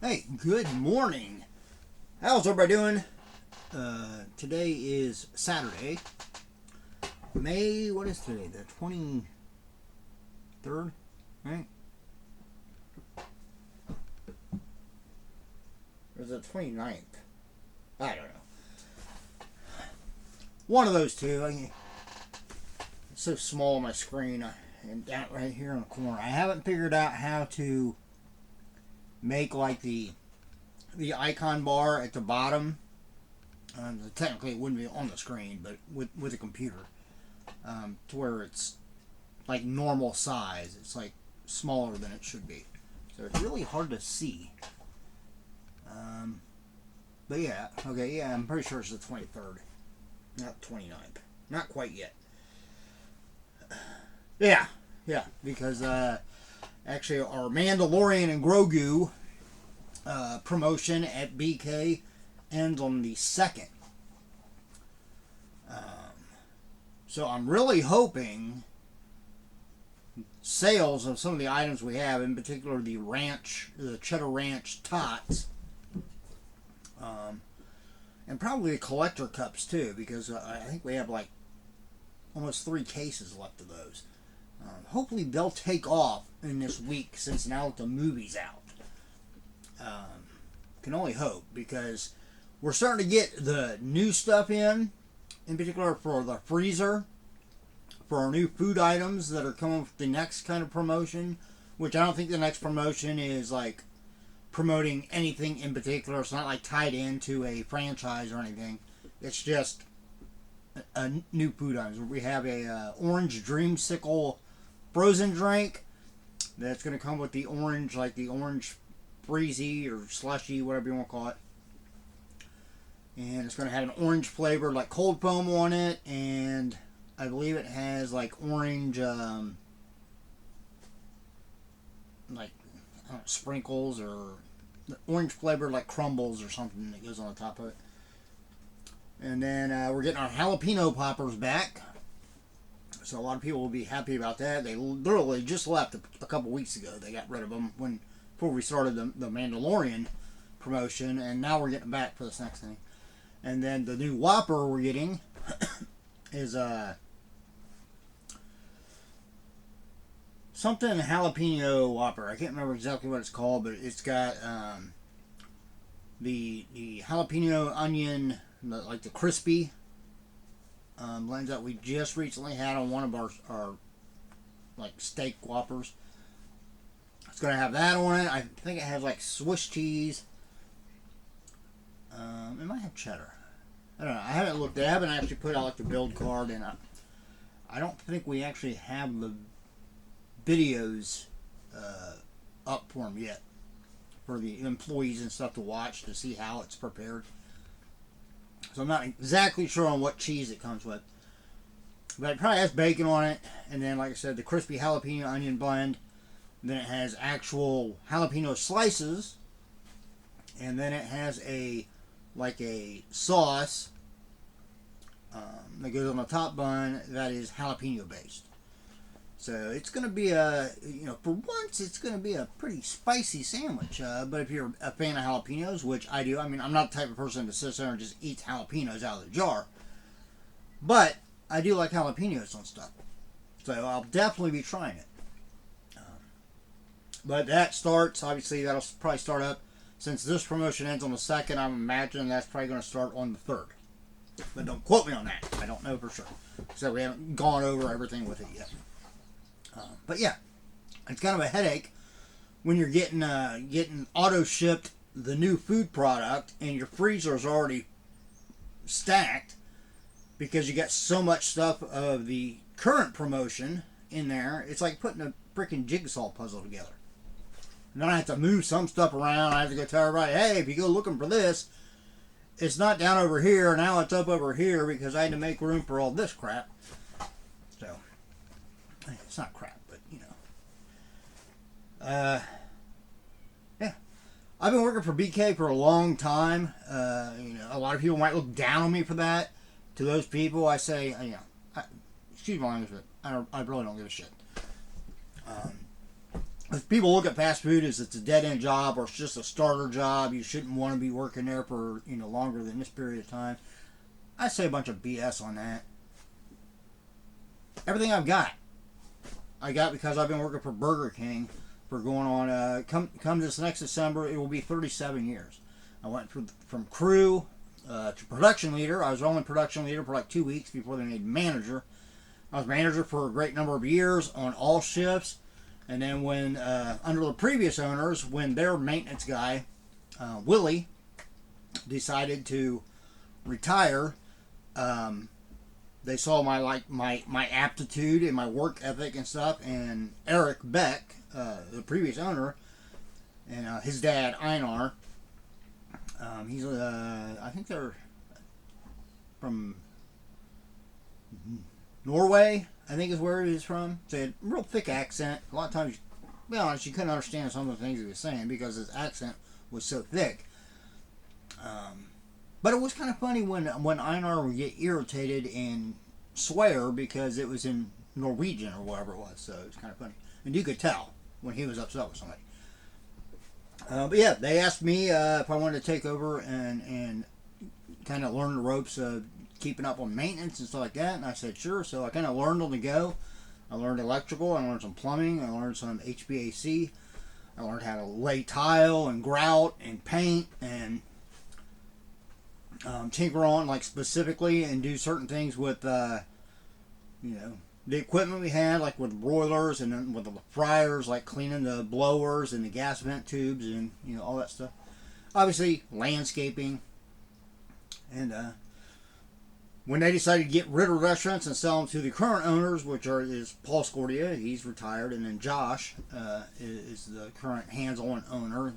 Hey, good morning. How's everybody doing? Today is Saturday, what is today? The 23rd, right? Or is it 29th? I don't know. One of those two. It's so small on my screen, and down right here in the corner. I haven't figured out how to make like the icon bar at the bottom. Technically, it wouldn't be on the screen, but with a computer, to where it's like normal size. It's like smaller than it should be, so it's really hard to see. But yeah, okay, yeah, I'm pretty sure it's the 23rd, not 29th, not quite yet. Yeah, because actually our Mandalorian and Grogu promotion at BK ends on the 2nd. So I'm really hoping sales of some of the items we have, in particular the Cheddar Ranch Tots, and probably the collector cups too, because I think we have like almost 3 cases left of those. Hopefully they'll take off in this week, since now that the movie's out. Can only hope, because we're starting to get the new stuff in particular for the freezer, for our new food items that are coming with the next kind of promotion, which I don't think the next promotion is like promoting anything in particular. It's not like tied into a franchise or anything. It's just a new food items. We have a orange dreamsicle frozen drink that's going to come with the orange, like the orange breezy or slushy, whatever you want to call it. And it's going to have an orange flavor, like cold foam on it, and I believe it has like orange, sprinkles, or orange flavor like crumbles or something that goes on the top of it. And then we're getting our jalapeno poppers back, so a lot of people will be happy about that. They literally just left a couple weeks ago. They got rid of them before we started the Mandalorian promotion, and now we're getting them back for this next thing. And then the new Whopper we're getting is something jalapeno Whopper. I can't remember exactly what it's called, but it's got the jalapeno onion, like the crispy blends that we just recently had on one of our like steak Whoppers. It's going to have that on it. I think it has like Swiss cheese. It might have cheddar. I don't know. I haven't looked. I haven't actually put out like the build card, and I don't think we actually have the videos up for them yet, for the employees and stuff to watch to see how it's prepared. So I'm not exactly sure on what cheese it comes with, but it probably has bacon on it, and then like I said, the crispy jalapeno onion blend. Then it has actual jalapeno slices, and then it has a sauce that goes on the top bun that is jalapeno based. So it's going to be for once, it's going to be a pretty spicy sandwich. But if you're a fan of jalapenos, which I do, I mean, I'm not the type of person to sit there and just eat jalapenos out of the jar. But I do like jalapenos on stuff. So I'll definitely be trying it. But that starts, obviously, that'll probably start up, since this promotion ends on the 2nd, I'm imagining that's probably going to start on the 3rd. But don't quote me on that. I don't know for sure. So we haven't gone over everything with it yet. But yeah, it's kind of a headache when you're getting auto shipped the new food product and your freezer is already stacked because you got so much stuff of the current promotion in there. It's like putting a freaking jigsaw puzzle together. And then I have to move some stuff around. I have to go tell everybody, hey, if you go looking for this, it's not down over here. Now it's up over here because I had to make room for all this crap. So, it's not crap, but, yeah. I've been working for BK for a long time. A lot of people might look down on me for that. To those people, I say, excuse my language, but I really don't give a shit. if people look at fast food as it's a dead-end job or it's just a starter job, you shouldn't want to be working there for, longer than this period of time. I say a bunch of BS on that. Everything I got because I've been working for Burger King for going on, come this next December, it will be 37 years. I went from crew to production leader. I was only production leader for like 2 weeks before they made manager. I was manager for a great number of years on all shifts. And then when, under the previous owners, when their maintenance guy, Willie, decided to retire, they saw my aptitude and my work ethic and stuff. And Eric Beck, the previous owner, and his dad, Einar, he's, I think they're from Norway, I think is where he was from. So he had a real thick accent. A lot of times, to be honest, you couldn't understand some of the things he was saying because his accent was so thick. But it was kind of funny when Einar would get irritated and swear because it was in Norwegian or whatever it was. So it was kind of funny. And you could tell when he was upset with somebody. But yeah, they asked me if I wanted to take over and kind of learn the ropes of keeping up on maintenance and stuff like that. And I said, sure. So I kind of learned on the go. I learned electrical. I learned some plumbing. I learned some HVAC. I learned how to lay tile and grout and paint and tinker on, like, specifically, and do certain things with, the equipment we had, like with broilers and then with the fryers, like cleaning the blowers and the gas vent tubes and, all that stuff. Obviously, landscaping. And, when they decided to get rid of restaurants and sell them to the current owners, which is Paul Scordia, he's retired, and then Josh is the current hands-on owner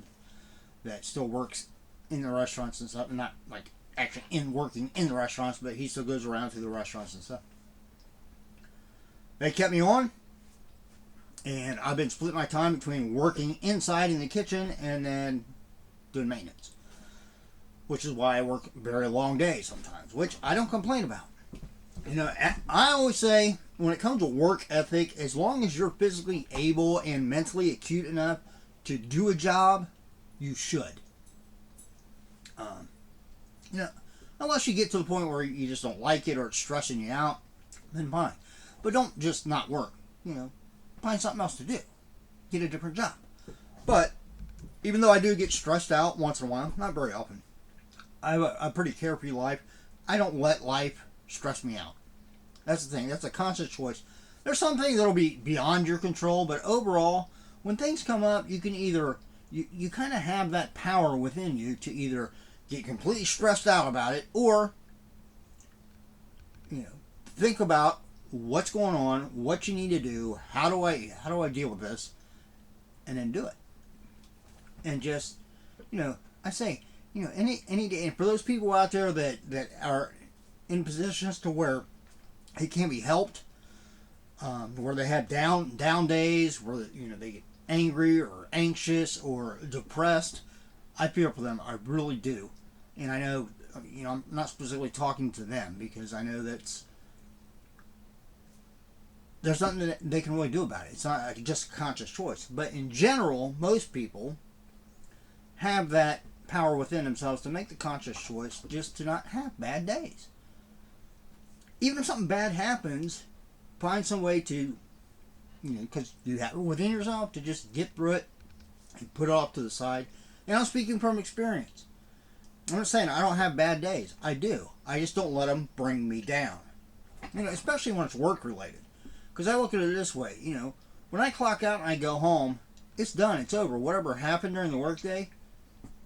that still works in the restaurants and stuff, not like actually working in the restaurants, but he still goes around to the restaurants and stuff. They kept me on, and I've been splitting my time between working inside in the kitchen and then doing maintenance. Which is why I work very long days sometimes, which I don't complain about. I always say, when it comes to work ethic, as long as you're physically able and mentally acute enough to do a job, you should. Unless you get to the point where you just don't like it or it's stressing you out, then fine. But don't just not work. Find something else to do. Get a different job. But even though I do get stressed out once in a while, not very often, I have a pretty carefree life. I don't let life stress me out. That's the thing. That's a conscious choice. There's some things that'll be beyond your control, but overall, when things come up, you can either, you kind of have that power within you to either get completely stressed out about it or, think about what's going on, what you need to do, how do I deal with this, and then do it. And just, I say, any day, and for those people out there that are in positions to where it can be helped, where they have down days, where they get angry or anxious or depressed, I feel for them. I really do, and I know, I'm not specifically talking to them because I know there's nothing that they can really do about it. It's not just a conscious choice. But in general, most people have that power within themselves to make the conscious choice just to not have bad days. Even if something bad happens, find some way to, because you have it within yourself to just get through it and put it off to the side. And I'm speaking from experience. I'm not saying I don't have bad days. I do. I just don't let them bring me down. Especially when it's work related. Because I look at it this way, when I clock out and I go home, it's done. It's over. Whatever happened during the workday,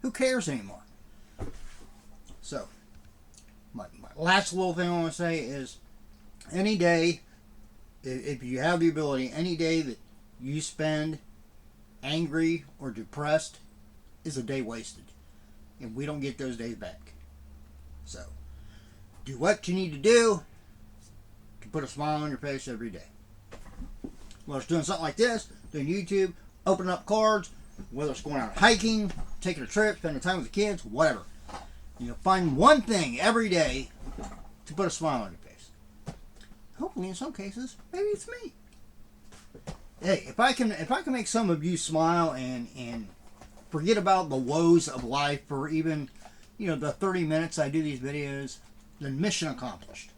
who cares anymore? So, my last little thing I want to say is, any day, if you have the ability, any day that you spend angry or depressed is a day wasted. And we don't get those days back. So, do what you need to do to put a smile on your face every day. Whether it's doing something like this, doing YouTube, opening up cards, whether it's going out hiking, taking a trip, spending time with the kids, whatever. Find one thing every day to put a smile on your face. Hopefully, in some cases, maybe it's me. hey, if I can make some of you smile and forget about the woes of life for even, the 30 minutes I do these videos, then mission accomplished.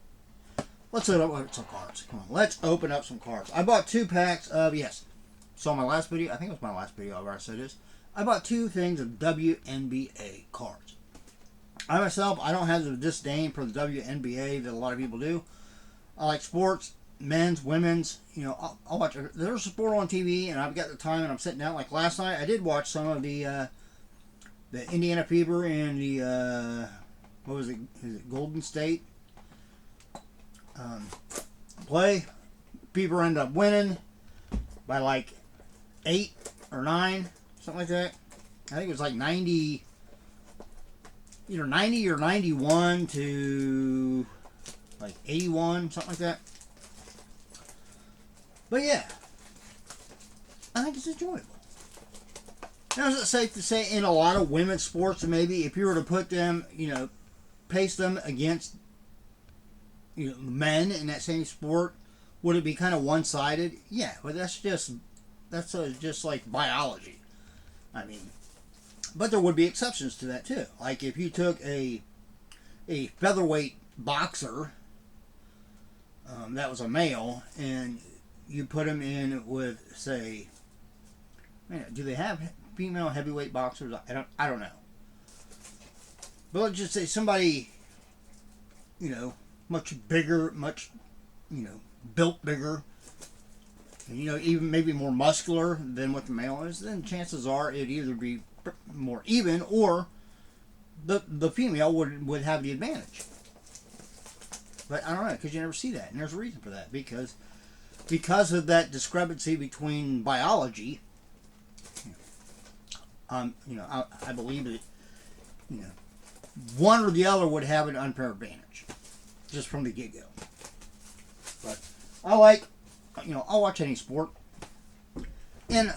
Let's open up some cards. Come on, let's open up some cards. I bought 2 packs of, yes, saw my last video. I think it was my last video I've already said this. I bought 2 things of WNBA cards. I myself, I don't have the disdain for the WNBA that a lot of people do. I like sports, men's, women's. I'll watch. There's a sport on TV, and I've got the time, and I'm sitting down. Like last night, I did watch some of the Indiana Fever and the what was it? Is it Golden State play? Fever ended up winning by like 8 or 9, something like that. I think it was like 90, either 90 or 91 to like 81, something like that. But yeah, I think it's enjoyable. Now, is it safe to say in a lot of women's sports, maybe if you were to put them, pace them against, men in that same sport, would it be kind of one-sided? Yeah, but that's just like biology. I mean, but there would be exceptions to that too. Like if you took a featherweight boxer that was a male, and you put him in with, say, do they have female heavyweight boxers? I don't know. But let's just say somebody, much bigger, much, built bigger, and, even maybe more muscular than what the male is, then chances are it'd either be more even, or the female would have the advantage. But I don't know, because you never see that, and there's a reason for that, because of that discrepancy between biology. I believe that, one or the other would have an unfair advantage, just from the get-go. But I like, I'll watch any sport. And,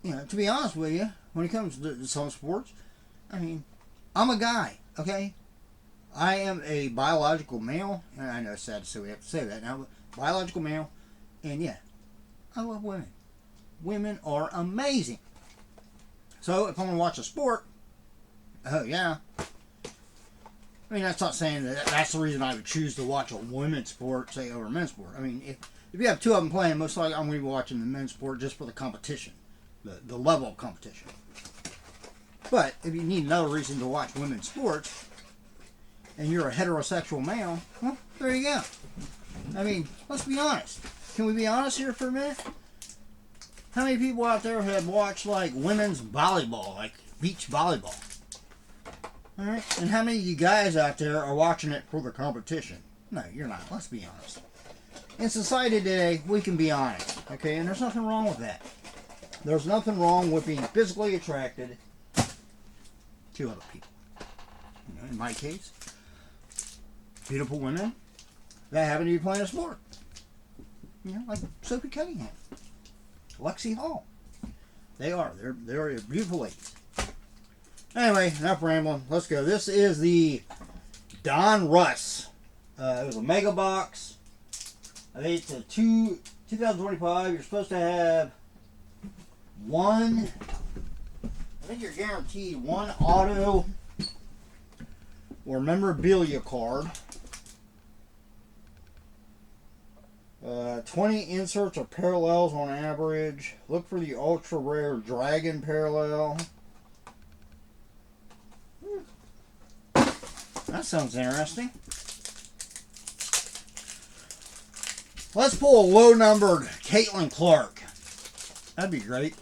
to be honest with you, when it comes to some sports, I'm a guy, okay? I am a biological male, and I know it's sad to say we have to say that now, but biological male, and yeah, I love women. Women are amazing. So if I'm going to watch a sport, oh yeah. That's not saying that's the reason I would choose to watch a women's sport, say, over a men's sport. If you have 2 of them playing, most likely I'm going to be watching the men's sport just for the competition, the level of competition. But if you need another reason to watch women's sports, and you're a heterosexual male, well, there you go. Let's be honest. Can we be honest here for a minute? How many people out there have watched, like, women's volleyball, like beach volleyball? Alright? And how many of you guys out there are watching it for the competition? No, you're not. Let's be honest. In society today, we can be honest. Okay? And there's nothing wrong with that. There's nothing wrong with being physically attracted to other people. In my case, beautiful women that happen to be playing a sport. Like Sophie Cunningham, Lexi Hall. They're beautiful ladies. Anyway, enough rambling. Let's go. This is the Donruss. It was a mega box. I think it's a 2025. You're supposed to have one. I think you're guaranteed one auto or memorabilia card. 20 inserts or parallels on average. Look for the ultra rare dragon parallel. That sounds interesting. Let's pull a low numbered Caitlin Clark. That'd be great.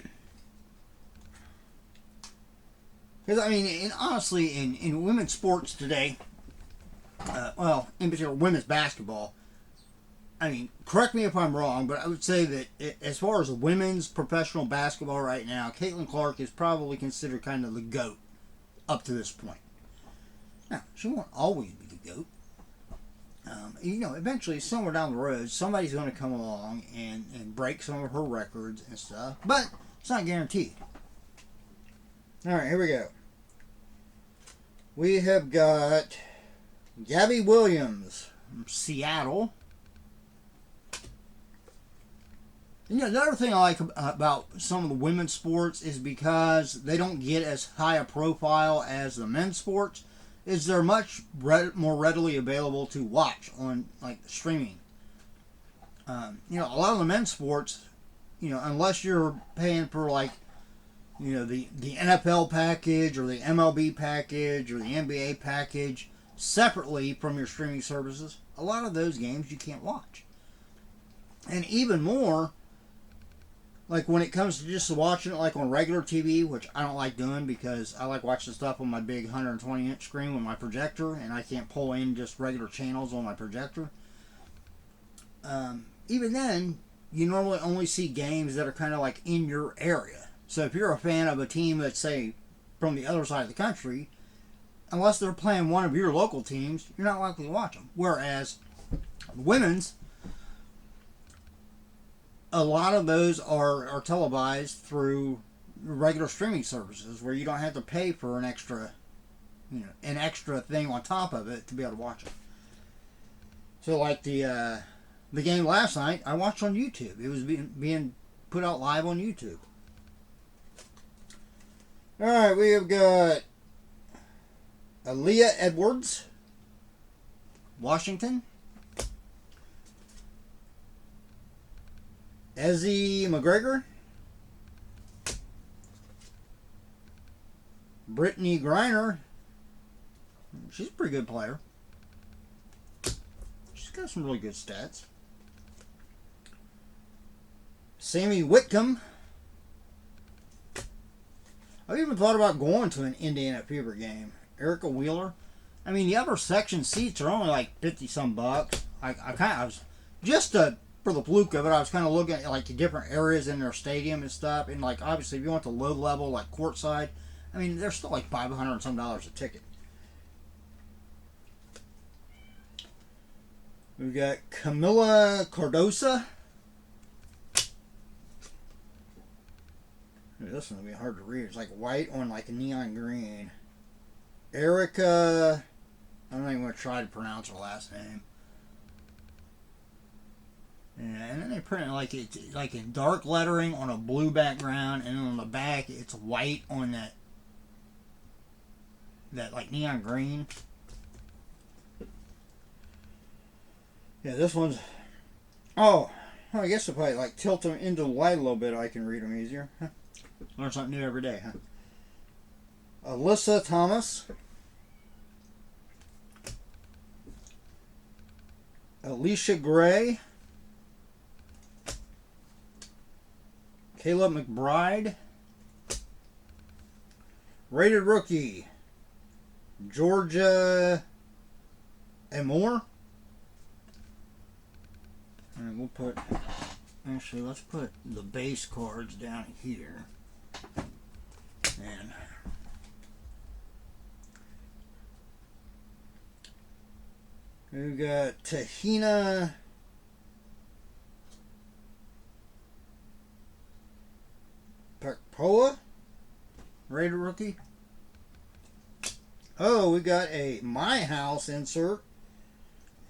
Because honestly, in women's sports today, in particular women's basketball, correct me if I'm wrong, but I would say that as far as women's professional basketball right now, Caitlin Clark is probably considered kind of the GOAT up to this point. Now, she won't always be the GOAT. Eventually, somewhere down the road, somebody's going to come along and break some of her records and stuff, but it's not guaranteed. Alright, here we go. We have got Gabby Williams from Seattle. And the other thing I like about some of the women's sports is because they don't get as high a profile as the men's sports, is they're much more readily available to watch on like streaming. A lot of the men's sports, unless you're paying for like, the NFL package or the MLB package or the NBA package separately from your streaming services, a lot of those games you can't watch. And even more, like when it comes to just watching it like on regular TV, which I don't like doing because I like watching stuff on my big 120-inch screen with my projector, and I can't pull in just regular channels on my projector. Even then, you normally only see games that are kind of like in your area. So if you're a fan of a team that's, say, from the other side of the country, unless they're playing one of your local teams, you're not likely to watch them. Whereas women's, a lot of those are televised through regular streaming services where you don't have to pay for an extra thing on top of it to be able to watch it. So like the game last night, I watched on YouTube. It was being put out live on YouTube. All right, we have got Aaliyah Edwards, Washington. Ezzy McGregor. Brittany Griner. She's a pretty good player. She's got some really good stats. Sammy Whitcomb. I've even thought about going to an Indiana Fever game. Erica Wheeler. I mean, the upper section seats are only like 50 some bucks. I was just for the fluke of it, I was kind of looking at like the different areas in their stadium and stuff. And like obviously, if you want the low level, like courtside, I mean, they're still like $500 and some a ticket. We've got Camila Cardosa. This one's going to be hard to read. It's like white on like a neon green. Erica. I'm not even going to try to pronounce her last name. Yeah, and then they print it like in dark lettering on a blue background, and then on the back it's white on that like neon green. Yeah, this one's. Oh, I guess if I like tilt them into the light a little bit, I can read them easier. Huh? Learn something new every day, huh? Alyssa Thomas. Alicia Gray. Caleb McBride. Rated rookie. Georgia Amore. And we'll put. Actually, let's put the base cards down here. And we've got Tahina Pakpoa, rated rookie. Oh, we got a My House insert.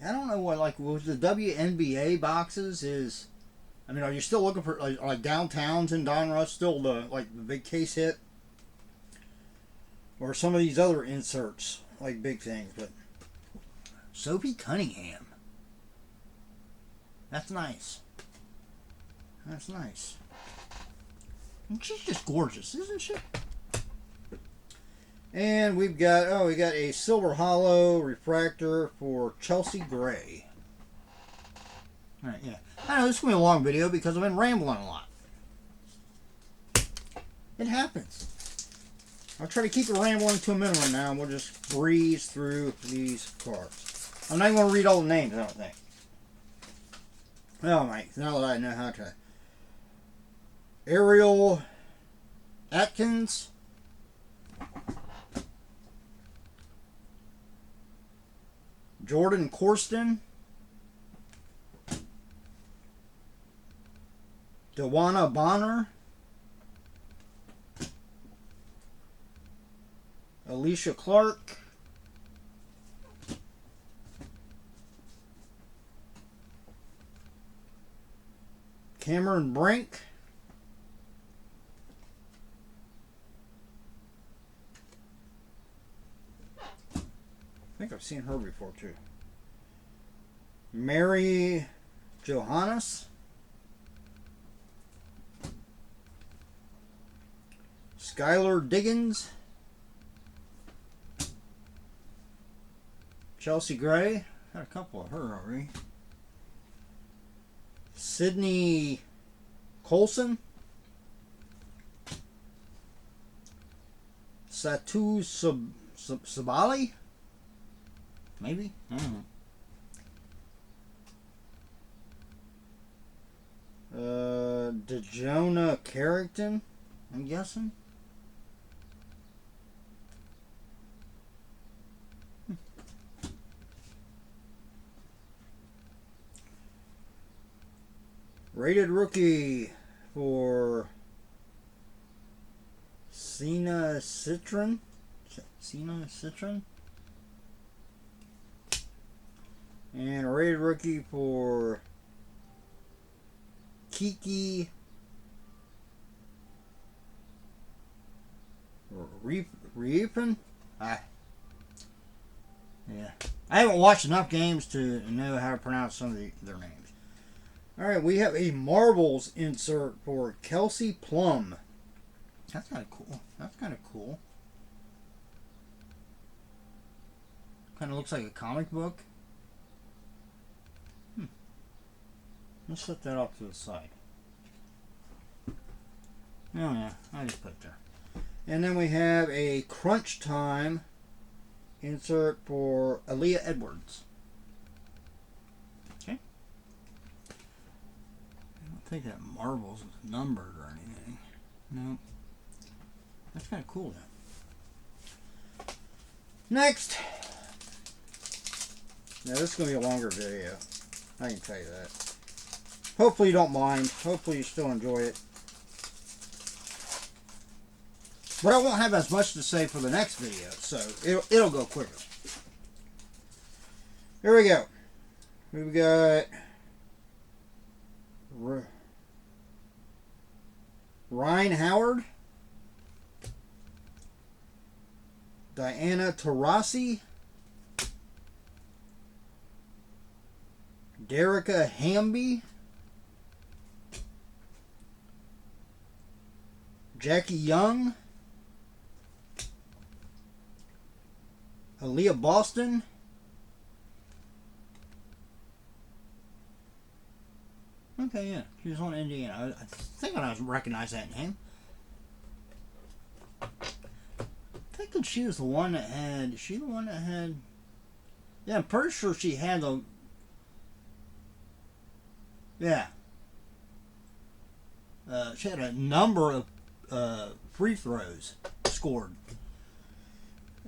I don't know what was the WNBA boxes is. I mean, are you still looking for like Downtowns in Donruss still the big case hit, or some of these other inserts like big things? But Sophie Cunningham, that's nice. That's nice. And she's just gorgeous, isn't she? And we got a silver hollow refractor for Chelsea Gray. All right, yeah. I know this is going to be a long video because I've been rambling a lot. It happens. I'll try to keep the rambling to a minimum now, and we'll just breeze through these cards. I'm not even going to read all the names, I don't think. Oh, my. Now that I know how to. Ariel Atkins. Jordan Corsten. Dewana Bonner. Alicia Clark. Cameron Brink. I think I've seen her before too. Mary Johannes. Skylar Diggins. Chelsea Gray. Got a couple of her already. Sydney Colson. Satu Sabali. Maybe? I don't know. Dejona Carrington, I'm guessing. Rated rookie for csiryman. And a rated rookie for Kiki Reapin. Yeah. I haven't watched enough games to know how to pronounce some of their names. Alright, we have a Marbles insert for Kelsey Plum. That's kind of cool. Kind of looks like a comic book. Let's set that off to the side. Oh yeah, I just put it there. And then we have a Crunch Time insert for Aaliyah Edwards. Okay. I don't think that Marbles is numbered or anything. No. That's kind of cool then. Next. Now this is going to be a longer video. I can tell you that. Hopefully you don't mind. Hopefully you still enjoy it. But I won't have as much to say for the next video, so it'll go quicker. Here we go. We've got Ryan Howard, Diana Taurasi, Derica Hamby, Jackie Young, Aaliyah Boston, okay, yeah, she was on Indiana. I think I recognize that name. I'm thinking she was the one that had. Is she the one that had? Yeah, I'm pretty sure she had the. Yeah. She had a number of free throws scored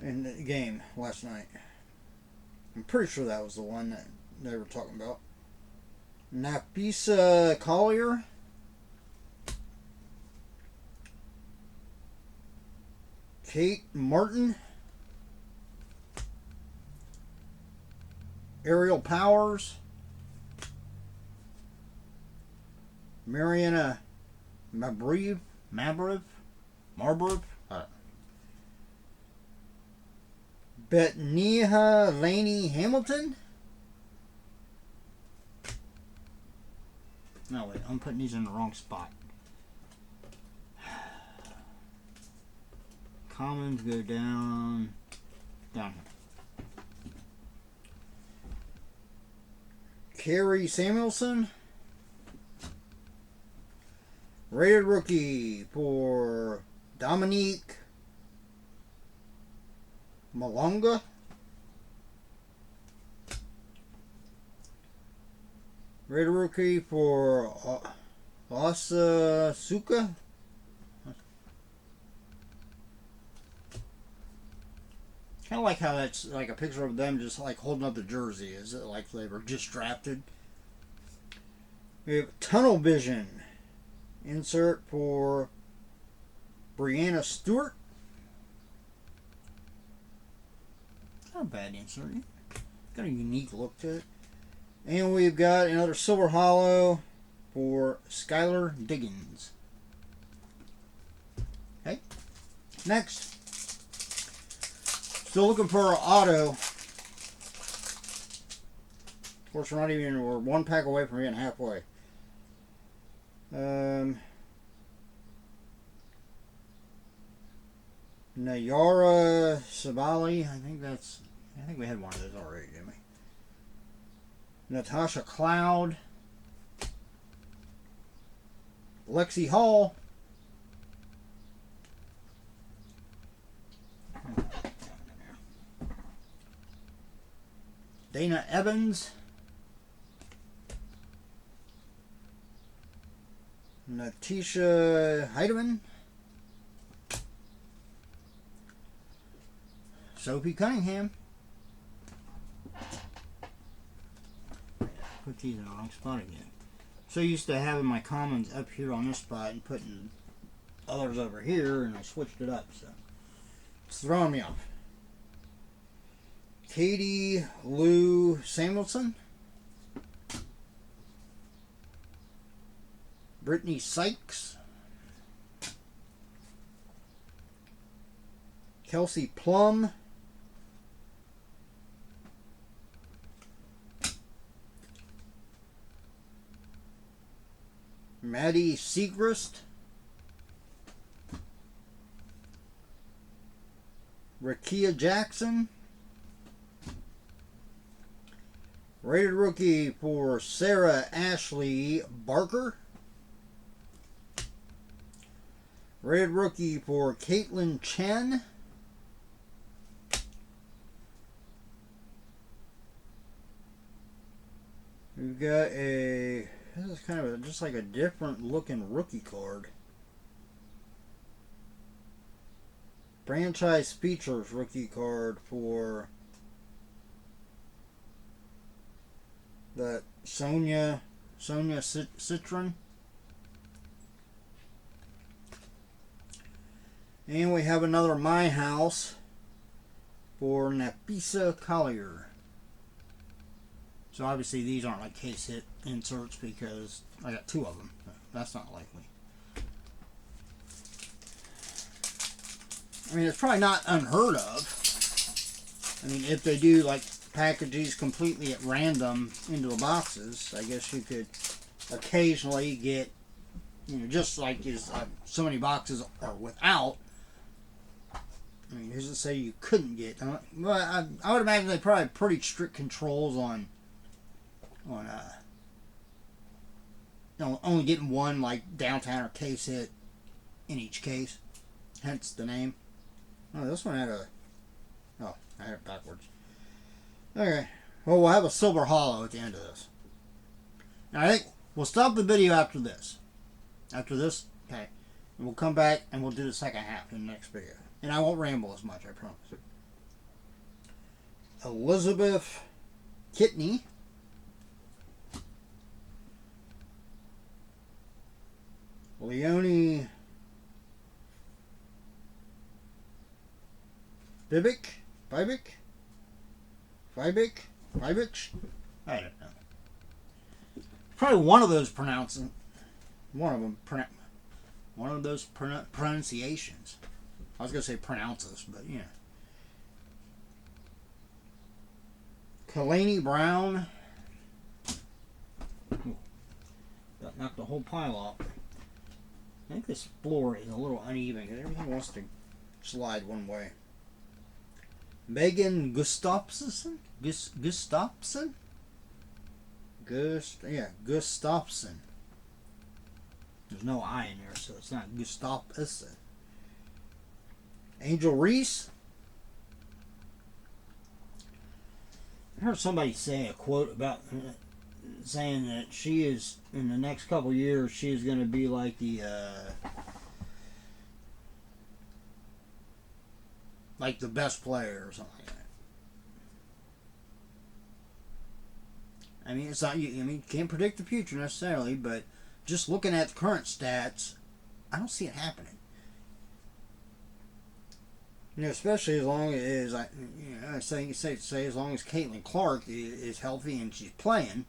in the game last night. I'm pretty sure that was the one that they were talking about. Navyncis Collier, Kate Martin, Ariel Powers, Mariana Marbury, Betnia Laney Hamilton. No, wait, I'm putting these in the wrong spot. Commons go down here. Carrie Samuelson. Rated rookie for Dominique Malonga. Rated rookie for Osasuka. Kind of like how that's like a picture of them just like holding up the jersey. Is it like they were just drafted? We have Tunnel Vision insert for Brianna Stewart. Not a bad insert. Got a unique look to it. And we've got another Silver Hollow for Skylar Diggins. Okay. Next. Still looking for an auto. Of course, we're one pack away from being halfway. Nayara Sabali. I think we had one of those already, didn't we? Natasha Cloud. Lexi Hall. Dana Evans. Natisha Heidemann. Sophie Cunningham. Put these in the wrong spot again. So used to having my commons up here on this spot and putting others over here, and I switched it up, so it's throwing me off. Katie Lou Samuelson. Brittany Sykes. Kelsey Plum. Maddie Segrist. Rakia Jackson. Rated rookie for Sarah Ashley Barker. Rated rookie for Caitlin Chen. We've got this is kind of just like a different looking rookie card. Franchise features rookie card for the Sonia Citron. And we have another My House for Nafisa Collier. So obviously these aren't like case hit inserts because I got two of them. That's not likely. I mean, it's probably not unheard of. I mean, if they do like package these completely at random into the boxes, I guess you could occasionally get, just like so many boxes are without. I mean, who's to say you couldn't get? Well, I would imagine they probably have pretty strict controls on only getting one like downtown or case hit in each case. Hence the name. Oh, this one had I had it backwards. Okay. Well, we'll have a silver hollow at the end of this. Now, I think we'll stop the video after this. After this, okay. And we'll come back and we'll do the second half in the next video. And I won't ramble as much, I promise. Elizabeth Kitney. Leonie Fibic? I don't know. Probably one of those pronunciations. I was going to say pronounces, but yeah. Kalani Brown. Ooh, that knocked the whole pile off. I think this floor is a little uneven because everything wants to slide one way. Megan Gustafson? Gustafson. There's no I in there, so it's not Gustafson. Angel Reese. I heard somebody say a quote about saying that she is, in the next couple years, she is going to be like the best player or something like that. I mean, it's not. You can't predict the future necessarily, but just looking at the current stats, I don't see it happening. Especially as long as I say as long as Caitlin Clark is healthy and she's playing,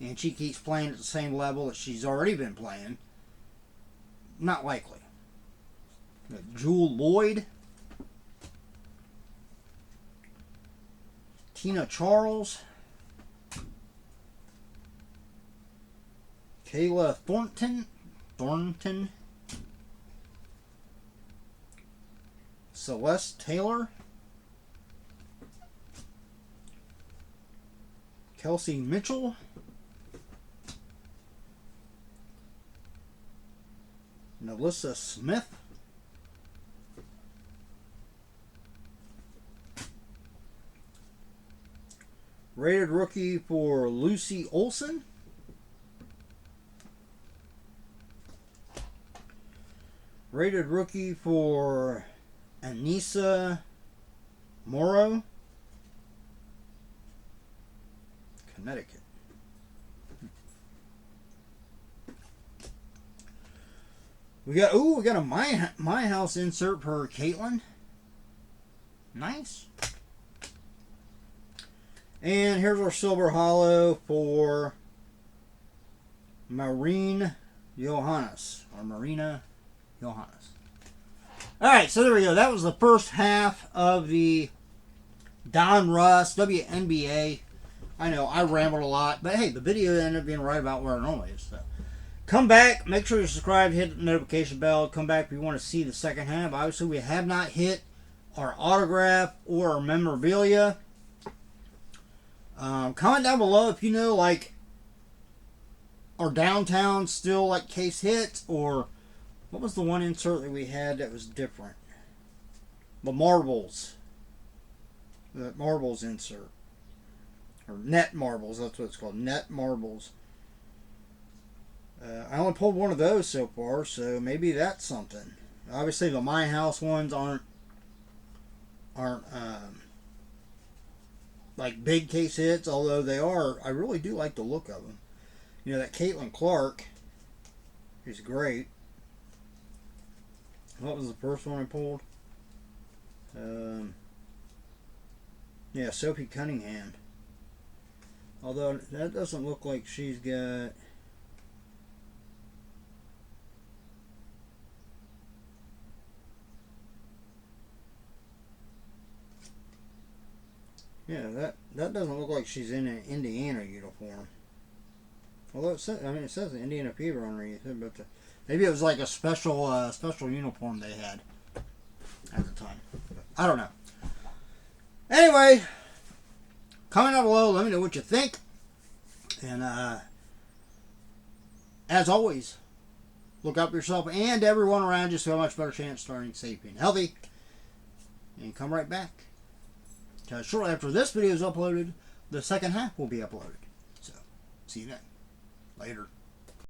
and she keeps playing at the same level that she's already been playing, not likely. Jewel Lloyd, Tina Charles, Kayla Thornton, Celeste Taylor, Kelsey Mitchell, Melissa Smith, rated rookie for Lucy Olson, rated rookie for Anissa Morrow, Connecticut. We got a my house insert for Caitlin. Nice. And here's our silver hollow for Marina Johannes. Alright, so there we go. That was the first half of the Donruss WNBA. I know, I rambled a lot, but hey, the video ended up being right about where it normally is. So. Come back, make sure you're subscribed, hit the notification bell. Come back if you want to see the second half. Obviously, we have not hit our autograph or our memorabilia. Comment down below if you know, like, are downtown still like case hits, or what was the one insert that we had that was different? The marbles. The marbles insert. Or net marbles, that's what it's called. Net marbles. I only pulled one of those so far, so maybe that's something. Obviously, the My House ones aren't like big case hits, although they are. I really do like the look of them. You know, that Caitlin Clark is great. What was the first one I pulled? Yeah, Sophie Cunningham. Although that doesn't look like she's got. Yeah, that doesn't look like she's in an Indiana uniform. Although it says the Indiana Fever underneath it, but maybe it was like a special uniform they had at the time. I don't know. Anyway, comment down below. Let me know what you think. And as always, look out for yourself and everyone around you so you have a much better chance of starting safe and healthy. And come right back. Shortly after this video is uploaded, the second half will be uploaded. So, see you then. Later.